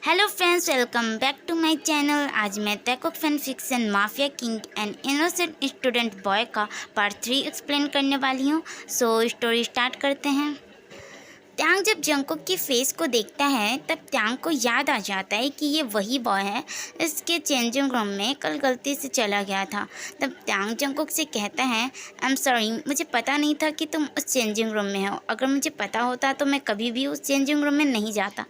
Hello friends, welcome back to my channel. आज मैं Taekook fan fiction mafia king and innocent student boy का part 3 explain करने वाली हूँ। सो स्टोरी स्टार्ट करते हैं। त्यांग जब जंगकुक की फेस को देखता है तब त्यांग को याद आ जाता है कि ये वही बॉय है इसके चेंजिंग रूम में कल गलती से चला गया था। तब त्यांग जंगकुक से कहता है, आई एम सॉरी, मुझे पता नहीं था कि तुम उस चेंजिंग रूम में हो। अगर मुझे पता होता तो मैं कभी भी उस चेंजिंग रूम में नहीं जाता।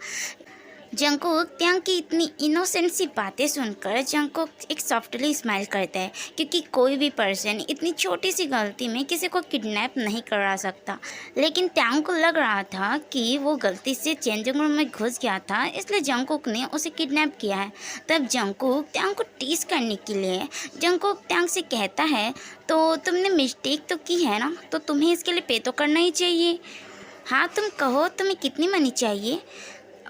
जंगकुक त्यांग की इतनी इनोसेंट सी बातें सुनकर जंगकुक एक सॉफ्टली स्माइल करता है, क्योंकि कोई भी पर्सन इतनी छोटी सी गलती में किसी को किडनैप नहीं करा सकता। लेकिन त्यांग को लग रहा था कि वो गलती से चेंजिंग रूम में घुस गया था, इसलिए जंगकुक ने उसे किडनैप किया है। तब जंगकुक त्यांग को टीज करने के लिए जंगकुक त्यांग से कहता है, तो तुमने मिस्टेक तो की है ना, तो तुम्हें इसके लिए पे तो करना ही चाहिए। हाँ, तुम कहो तुम्हें कितनी मनी चाहिए।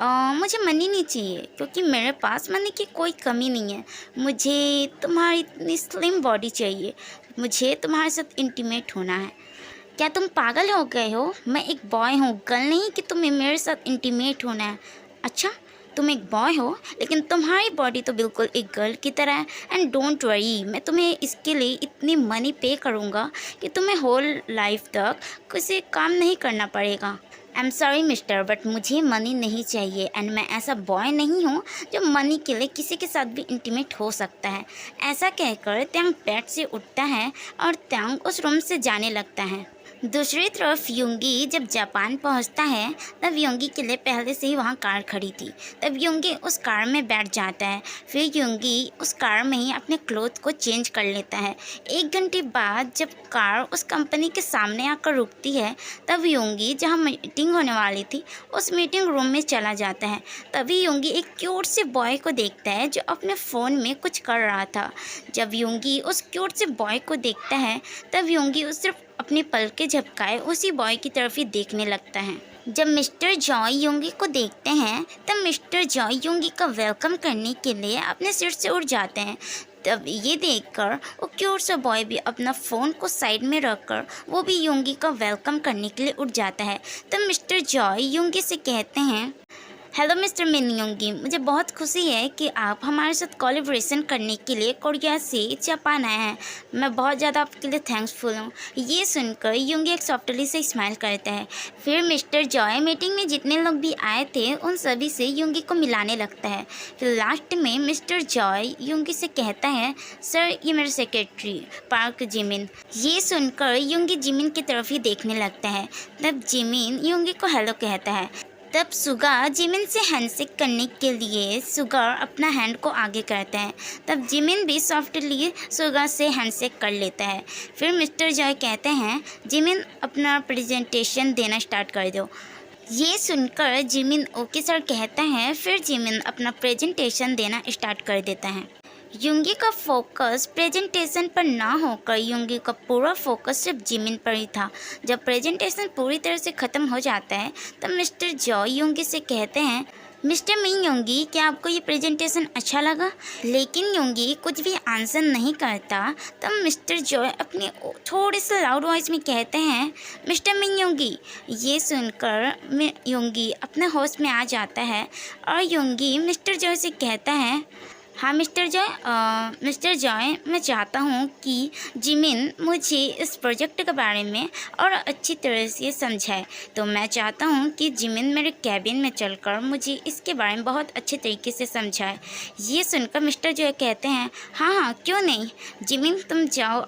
मुझे मनी नहीं चाहिए, क्योंकि मेरे पास मनी की कोई कमी नहीं है। मुझे तुम्हारी इतनी स्लिम बॉडी चाहिए। मुझे तुम्हारे साथ इंटीमेट होना है। क्या तुम पागल हो गए हो? मैं एक बॉय हूँ, गर्ल नहीं कि तुम्हें मेरे साथ इंटीमेट होना है। अच्छा, तुम एक बॉय हो, लेकिन तुम्हारी बॉडी तो बिल्कुल एक गर्ल की तरह है। एंड डोंट वरी, मैं तुम्हें इसके लिए इतनी मनी पे करूँगा कि तुम्हें होल लाइफ तक किसी काम नहीं करना पड़ेगा। I am sorry mister, but मुझे मनी नहीं चाहिए एंड मैं ऐसा बॉय नहीं हूँ जो मनी के लिए किसी के साथ भी इंटीमेट हो सकता है। ऐसा कहकर त्यांग बेड से उठता है और त्यांग उस रूम से जाने लगता है। दूसरी तरफ युंगी जब जापान पहुंचता है तब युंगी के लिए पहले से ही वहां कार खड़ी थी। तब युंगी उस कार में बैठ जाता है। फिर युंगी उस कार में ही अपने क्लोथ को चेंज कर लेता है। 1 घंटे बाद जब कार उस कंपनी के सामने आकर रुकती है तब युंगी जहां मीटिंग होने वाली थी उस मीटिंग रूम में चला जाता है। तभी युंगी एक क्यूट से बॉय को देखता है जो अपने फ़ोन में कुछ कर रहा था। जब युंगी उस क्यूट से बॉय को देखता है तब युंगी उस सिर्फ अपनी पलकें झपकाए उसी बॉय की तरफ ही देखने लगता है। जब मिस्टर जॉय युंगी को देखते हैं तब मिस्टर जॉय युंगी का वेलकम करने के लिए अपने सीट से उठ जाते हैं। तब ये देखकर वो क्यूट सा बॉय भी अपना फ़ोन को साइड में रखकर वो भी युंगी का वेलकम करने के लिए उठ जाता है। तब मिस्टर जॉय युंगी से कहते हैं, हेलो मिस्टर मिन युंगी, मुझे बहुत खुशी है कि आप हमारे साथ कोलैबोरेशन करने के लिए कोरिया से जापान आए हैं। मैं बहुत ज़्यादा आपके लिए थैंक्सफुल हूँ। ये सुनकर युंगी एक सॉफ्टली से स्माइल करता है। फिर मिस्टर जॉय मीटिंग में जितने लोग भी आए थे उन सभी से युंगी को मिलाने लगता है। फिर लास्ट में मिस्टर जॉय युंगी से कहता है, सर ये मेरे सेक्रेटरी पार्क जिमिन। ये सुनकर युंगी जिमिन की तरफ ही देखने लगता है। तब जिमिन युंगी को हेलो कहता है। तब सुगा जिमिन से हैंडशेक करने के लिए सुगा अपना हैंड को आगे करता है। तब जिमिन भी सॉफ्टली सुगा से हैंडशेक कर लेता है। फिर मिस्टर जॉय कहते हैं, जिमिन अपना प्रेजेंटेशन देना स्टार्ट कर दो। ये सुनकर जिमिन ओके सर कहता है। फिर जिमिन अपना प्रेजेंटेशन देना स्टार्ट कर देता है। युंगी का फोकस प्रेजेंटेशन पर ना होकर युंगी का पूरा फोकस सिर्फ जिमिन पर ही था। जब प्रेजेंटेशन पूरी तरह से ख़त्म हो जाता है तब मिस्टर जॉय युंगी से कहते हैं, मिस्टर मिन युंगी, क्या आपको ये प्रेजेंटेशन अच्छा लगा? लेकिन युंगी कुछ भी आंसर नहीं करता। तब मिस्टर जॉय अपने थोड़े से लाउड वॉइस में कहते हैं, मिस्टर मिन युंगी। ये सुनकर युंगी अपने होश में आ जाता है और युंगी मिस्टर जॉय से कहता है, हाँ मिस्टर जॉय, मैं चाहता हूँ कि जिमिन मुझे इस प्रोजेक्ट के बारे में और अच्छी तरह से समझाए। तो मैं चाहता हूँ कि जिमिन मेरे कैबिन में चलकर मुझे इसके बारे में बहुत अच्छे तरीके से समझाए। ये सुनकर मिस्टर जॉय कहते हैं, हाँ क्यों नहीं जिमिन, तुम जाओ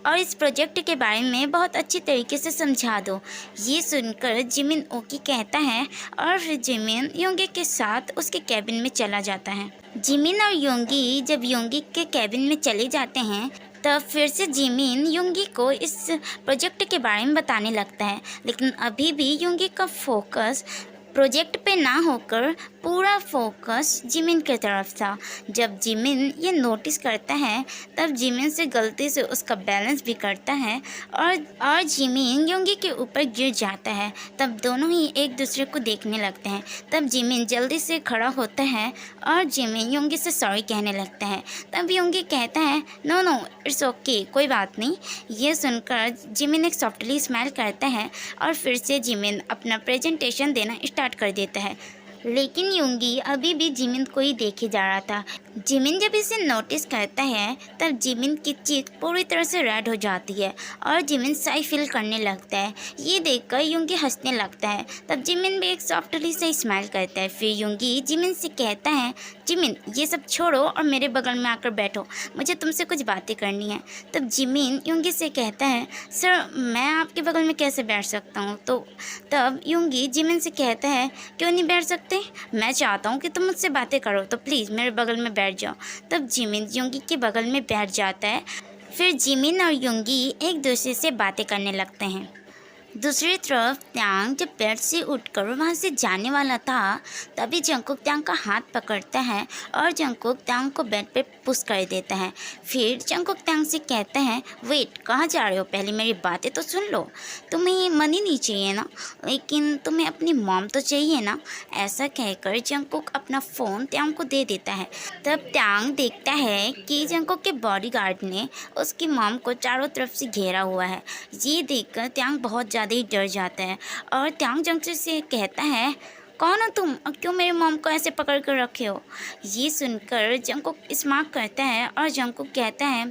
और इस प्रोजेक्ट के बारे में बहुत अच्छी तरीके से समझा दो। ये सुनकर जिमिन ओके कहता है और फिर जिमिन योंगी के साथ उसके कैबिन में चला जाता है। जिमिन और योंगी जब योंगी के कैबिन में चले जाते हैं तब फिर से जिमिन योंगी को इस प्रोजेक्ट के बारे में बताने लगता है। लेकिन अभी भी योंगी का फोकस प्रोजेक्ट पे ना होकर पूरा फोकस जिमिन की तरफ था। जब जिमिन ये नोटिस करता है तब जिमिन से गलती से उसका बैलेंस बिगड़ता है और जिमिन योंगी के ऊपर गिर जाता है। तब दोनों ही एक दूसरे को देखने लगते हैं। तब जिमिन जल्दी से खड़ा होता है और जिमिन योंगी से सॉरी कहने लगता है। तब योंगी कहता है, नो इट्स ओके, कोई बात नहीं। ये सुनकर जिमिन एक सॉफ्टली स्माइल करता है और फिर से जिमिन अपना प्रेजेंटेशन देना स्टार्ट कर देता है। लेकिन योंगी अभी भी जिमिन को ही देखे जा रहा था। जिमिन जब इसे नोटिस करता है तब जिमिन की चीख पूरी तरह से रेड हो जाती है और जिमिन शाई फील करने लगता है। ये देखकर योंगी हंसने लगता है। तब जिमिन भी एक सॉफ्टली से स्माइल करता है। फिर योंगी जिमिन से कहता है, जिमिन ये सब छोड़ो और मेरे बगल में आकर बैठो, मुझे तुमसे कुछ बातें करनी है। तब जिमिन योंगी से कहता है, सर मैं आपके बगल में कैसे बैठ सकता हूँ। तो तब योंगी जिमिन से कहता है, क्यों नहीं बैठ सकते, मैं चाहता हूँ कि तुम मुझसे बातें करो, तो प्लीज़ मेरे बगल में बैठ जाओ। तब जिमिन योंगी के बगल में बैठ जाता है। फिर जिमिन और योंगी एक दूसरे से बातें करने लगते हैं। दूसरी तरफ त्यांग जब बेड से उठकर वहाँ से जाने वाला था तभी जंगकुक त्यांग का हाथ पकड़ता है और जंगकुक त्यांग को बेड पे पुश कर देता है। फिर जंगकुक त्यांग से कहता है, वेट कहाँ जा रहे हो, पहले मेरी बातें तो सुन लो। तुम्हें मनी नहीं चाहिए ना, लेकिन तुम्हें अपनी मॉम तो चाहिए ना। ऐसा कहकर जंगकुक अपना फ़ोन त्यांग को दे देता है। तब त्यांग देखता है कि जंगकुक के बॉडीगार्ड ने उसकी मॉम को चारों तरफ से घेरा हुआ है। ये देखकर त्यांग बहुत ज़्यादा ही डर जाता है और त्यांग जंगकुक से कहता है, कौन हो तुम और क्यों मेरी मॉम को ऐसे पकड़ कर रखे हो। ये सुनकर जंगकुक स्मार्ट करता है और जंगकुक कहता है,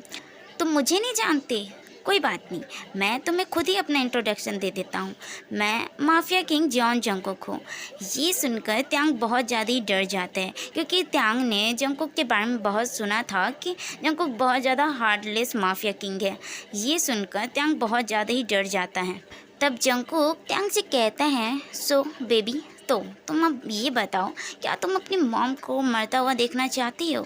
तुम मुझे नहीं जानते, कोई बात नहीं, मैं तुम्हें खुद ही अपना इंट्रोडक्शन दे देता हूँ। मैं माफिया किंग जॉन जंगकुक हूँ। ये सुनकर त्यांग बहुत ज़्यादा ही डर जाता है क्योंकि त्यांग ने जंगकुक के बारे में बहुत सुना था कि जंगकुक बहुत ज़्यादा हार्टलेस माफिया किंग है। ये सुनकर त्यांग बहुत ज़्यादा ही डर जाता है। तब जंगकुक त्यांग से कहता है, सो बेबी, तो तुम अब ये बताओ, क्या तुम अपनी मॉम को मरता हुआ देखना चाहती हो।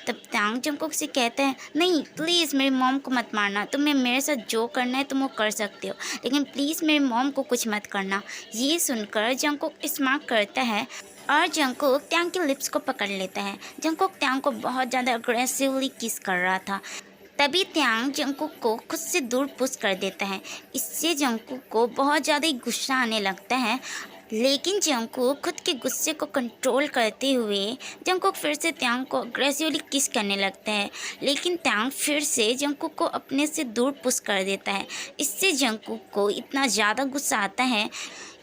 तब त्यांग जंगकुक से कहता है, नहीं प्लीज़ मेरी मॉम को मत मारना, तुम्हें मेरे साथ जो करना है तुम वो कर सकते हो, लेकिन प्लीज़ मेरी मॉम को कुछ मत करना। ये सुनकर जंगकुक स्मार्ट करता है और जंगकुक त्यांग के लिप्स को पकड़ लेता है। जंगकुक त्यांग को बहुत ज़्यादा अग्रेसिवली किस कर रहा था। तभी त्यांग जंगकुक को खुद से दूर पुश कर देता है। इससे जंगकुक को बहुत ज़्यादा ही गुस्सा आने लगता है, लेकिन जंगकुक खुद के गुस्से को कंट्रोल करते हुए जंगकुक फिर से त्यांग को अग्रेसिवली किस करने लगता है, लेकिन त्यांग फिर से जंगकुक को अपने से दूर पुश कर देता है। इससे जंगकुक को इतना ज़्यादा गुस्सा आता है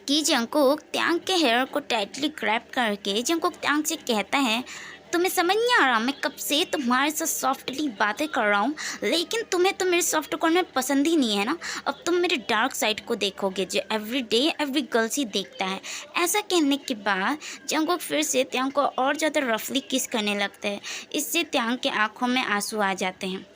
कि जंगकुक त्यांग के हेयर को टाइटली ग्रैब करके जंगकुक त्यांग से कहता है, तुम्हें समझ नहीं आ रहा, मैं कब से तुम्हारे साथ सॉफ्टली बातें कर रहा हूँ, लेकिन तुम्हें तो मेरे सॉफ्ट कॉर्नर पसंद ही नहीं है ना। अब तुम मेरे डार्क साइड को देखोगे जो एवरी डे एवरी गर्ल्स ही देखता है। ऐसा कहने के बाद जंगकुक फिर से त्यांग को और ज़्यादा रफली किस करने लगता है। इससे त्यांग के आँखों में आंसू आ जाते हैं।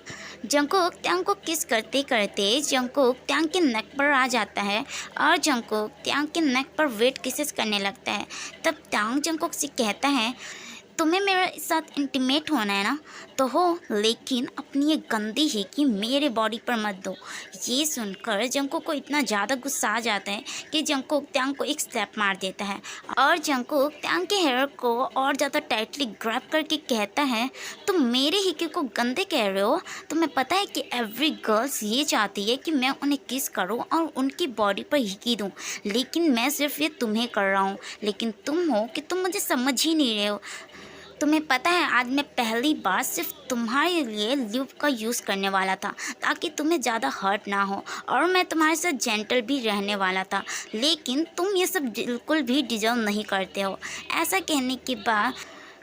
जंगकुक त्यांग को किस करते करते जंगकुक त्यांग के नेक पर आ जाता है और जंगकुक त्यांग के नेक पर वेट किसेस करने लगता है। तब त्यांग जंगकुक से कहता है, तुम्हें मेरे साथ इंटीमेट होना है ना, तो हो, लेकिन अपनी ये गंदी ही कि मेरे बॉडी पर मत दो। ये सुनकर जंगकुक को इतना ज़्यादा गुस्सा आ जाता है कि जंगकुक त्यांग को एक स्लैप मार देता है और जंगकुक त्यांग के हेयर को और ज़्यादा टाइटली ग्रैब करके कहता है, तुम मेरे हिक्के को गंदे कह रहे हो। तुम्हें पता है कि एवरी गर्ल्स ये चाहती है कि मैं उन्हें किस करूं और उनकी बॉडी पर हिक्की दूं, लेकिन मैं सिर्फ ये तुम्हें कर रहा हूं। लेकिन तुम हो कि तुम मुझे समझ ही नहीं रहे हो। तुम्हें पता है आज मैं पहली बार सिर्फ तुम्हारे लिए ल्यूब का यूज़ करने वाला था ताकि तुम्हें ज़्यादा हर्ट ना हो, और मैं तुम्हारे साथ जेंटल भी रहने वाला था, लेकिन तुम ये सब बिल्कुल भी डिजर्व नहीं करते हो। ऐसा कहने के बाद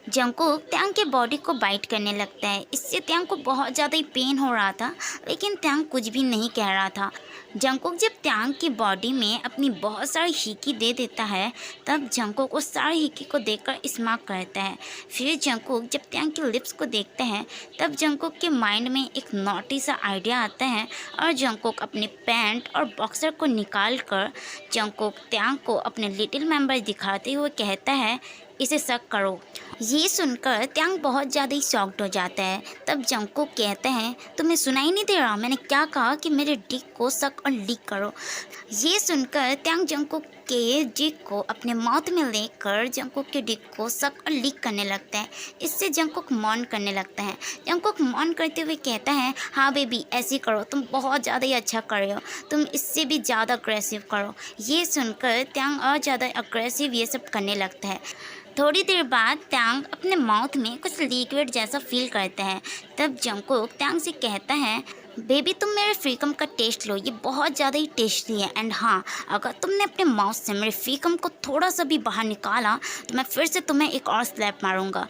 जंगकुक त्यांग के बॉडी को बाइट करने लगता है। इससे त्यांग को बहुत ज़्यादा ही पेन हो रहा था, लेकिन त्यांग कुछ भी नहीं कह रहा था। जंगकुक जब त्यांग की बॉडी में अपनी बहुत सारी हिकी दे देता है तब जंगकुक उस सारी हिकी को देखकर स्मार्ट करता है। फिर जंगकुक जब त्यांग के लिप्स को देखता है तब जंगकुक के माइंड में एक नॉटी सा आइडिया आता है और जंगकुक अपने पैंट और बॉक्सर को निकाल कर जंगकुक त्यांग को अपने लिटिल मेंबर दिखाते हुए कहता है, इसे सक करो। ये सुनकर त्यांग बहुत ज़्यादा ही शॉक्ड हो जाता है। तब जंगकुक कहते हैं, तुम्हें सुनाई नहीं दे रहा, मैंने क्या कहा कि मेरे डिक को सक और लीक करो। ये सुनकर त्यांग जंगकुक के डिक को अपने माउथ में लेकर जंगकुक के डिक को सक और लीक करने लगता है। इससे जंगकुक मौन करने लगता है। जंगकुक मौन करते हुए कहता है, हाँ बेबी ऐसे करो, तुम बहुत ज़्यादा ही अच्छा कर रहे हो, तुम इससे भी ज़्यादा अग्रेसिव करो। ये सुनकर त्यांग और ज़्यादा अग्रेसिव ये सब करने लगता है। थोड़ी देर बाद त्यांग अपने माउथ में कुछ लिक्विड जैसा फील करता है। तब जंगकुक त्यांग से कहता है, बेबी तुम मेरे फ्रीकम का टेस्ट लो, ये बहुत ज़्यादा ही टेस्टी है। एंड हाँ, अगर तुमने अपने माउथ से मेरे फ्रीकम को थोड़ा सा भी बाहर निकाला तो मैं फिर से तुम्हें एक और स्लैप मारूंगा।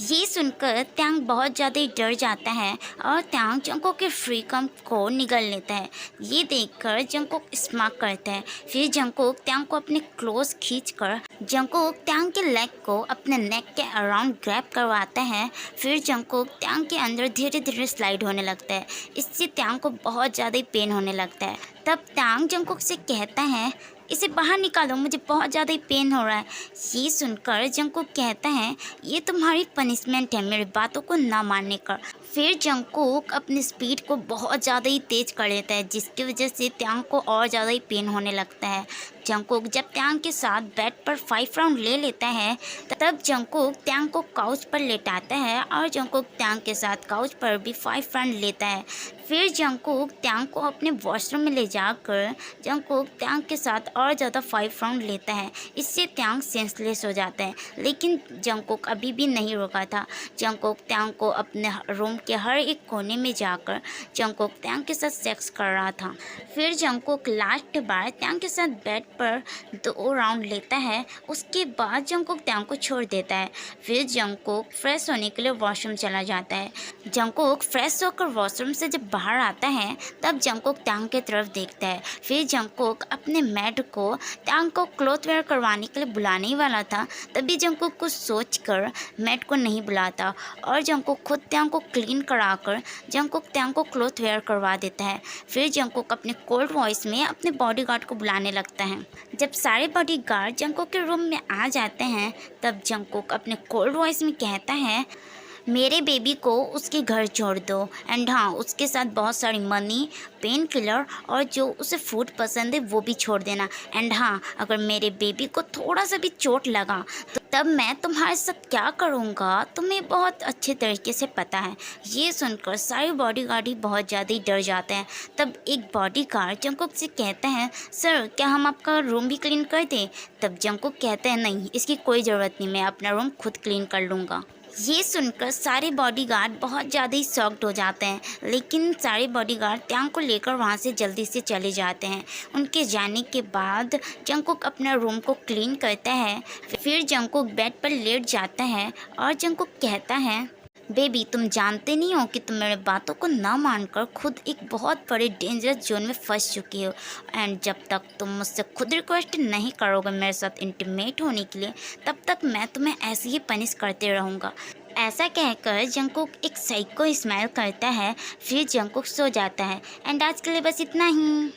ये सुनकर त्यांग बहुत ज़्यादा ही डर जाता है और त्यांग जंगकोक के फ्रीकम को निगल लेता है। ये देखकर जंगकोक स्मार्ट करता है। फिर जंगकोक त्यांग को अपने क्लोज खींचकर जंगकोक त्यांग के लेग को अपने नेक के अराउंड ग्रैब करवाता है। फिर जंगकोक त्यांग के अंदर धीरे धीरे स्लाइड होने लगता है। इससे त्यांग को बहुत ज़्यादा ही पेन होने लगता है। तब त्यांग जंगकोक से कहता है, इसे बाहर निकालो, मुझे बहुत ज़्यादा ही पेन हो रहा है। ये सुनकर जंगकोक कहता है, ये तुम्हारी पनिशमेंट है मेरी बातों को ना मानने का। फिर जंगकोक अपनी स्पीड को बहुत ज़्यादा ही तेज़ कर लेता है, जिसकी वजह से त्यांग को और ज़्यादा ही पेन होने लगता है। जंगकोक जब त्यांग के साथ बेड पर 5 राउंड ले लेता है, तब जंगकोक त्यांग को काउच पर लेटाता है और जंगकोक त्यांग के साथ काउच पर भी 5 राउंड लेता है। फिर जंगकोक त्यांग को अपने वॉशरूम में ले जाकर जंगकोक त्यांग के साथ और ज़्यादा 5 राउंड लेता है। इससे त्यांग सेंसलेस हो जाता है, लेकिन जंगकोक अभी भी नहीं रुका था। जंगकोक त्यांग को अपने रूम के हर एक कोने में जाकर जंगकोक त्यांग के साथ सेक्स कर रहा था। फिर जंगकोक लास्ट बार त्यांग के साथ बेड पर 2 राउंड लेता है। उसके बाद जंगकोक त्यांग को छोड़ देता है। फिर जंगकोक फ्रेश होने के लिए वॉशरूम चला जाता है। जंगकोक फ्रेश होकर वॉशरूम से जब बाहर आता है, तब जंगकोक त्यांग की तरफ देखता है। फिर जंगकोक अपने मेड को त्यांग को क्लॉथ वेयर करवाने के लिए बुलाने ही वाला था, तभी जंगकोक कुछ सोचकर मेड को नहीं बुलाता और जंगकोक खुद त्यांग को क्लीन कराकर जंगकोक त्यांग को क्लॉथ वेयर करवा देता है। फिर जंगकोक अपने कोल्ड वॉइस में अपने बॉडीगार्ड को बुलाने लगता है। जब सारे बॉडीगार्ड जंगकोक के रूम में आ जाते हैं, तब जंगकोक अपने कोल्ड वॉइस में कहता है, मेरे बेबी को उसके घर छोड़ दो। एंड हाँ, उसके साथ बहुत सारी मनी, पेन किलर और जो उसे फूड पसंद है वो भी छोड़ देना। एंड हाँ, अगर मेरे बेबी को थोड़ा सा भी चोट लगा तो तब मैं तुम्हारे साथ क्या करूँगा तुम्हें बहुत अच्छे तरीके से पता है। ये सुनकर सारे बॉडीगार्ड ही बहुत ज़्यादा ही डर जाते हैं। तब एक बॉडीगार्ड जंगकोक से कहता है, सर क्या हम आपका रूम भी क्लीन कर दें? तब जंगकोक कहता है, नहीं, इसकी कोई ज़रूरत नहीं, मैं अपना रूम खुद क्लीन कर लूँगा। ये सुनकर सारे बॉडीगार्ड बहुत ज़्यादा ही शॉक्ड हो जाते हैं, लेकिन सारे बॉडीगार्ड त्यांग को लेकर वहाँ से जल्दी से चले जाते हैं। उनके जाने के बाद जंगकोक अपना रूम को क्लीन करता है। फिर जंगकोक बेड पर लेट जाता है और जंगकोक कहता है, बेबी तुम जानते नहीं हो कि तुम मेरे बातों को ना मानकर खुद एक बहुत बड़े डेंजरस जोन में फंस चुकी हो। एंड जब तक तुम मुझसे खुद रिक्वेस्ट नहीं करोगे मेरे साथ इंटीमेट होने के लिए, तब तक मैं तुम्हें ऐसे ही पनिश करते रहूँगा। ऐसा कहकर जंगकोक एक साइको स्माइल करता है। फिर जंगकोक सो जाता है। एंड आज के लिए बस इतना ही।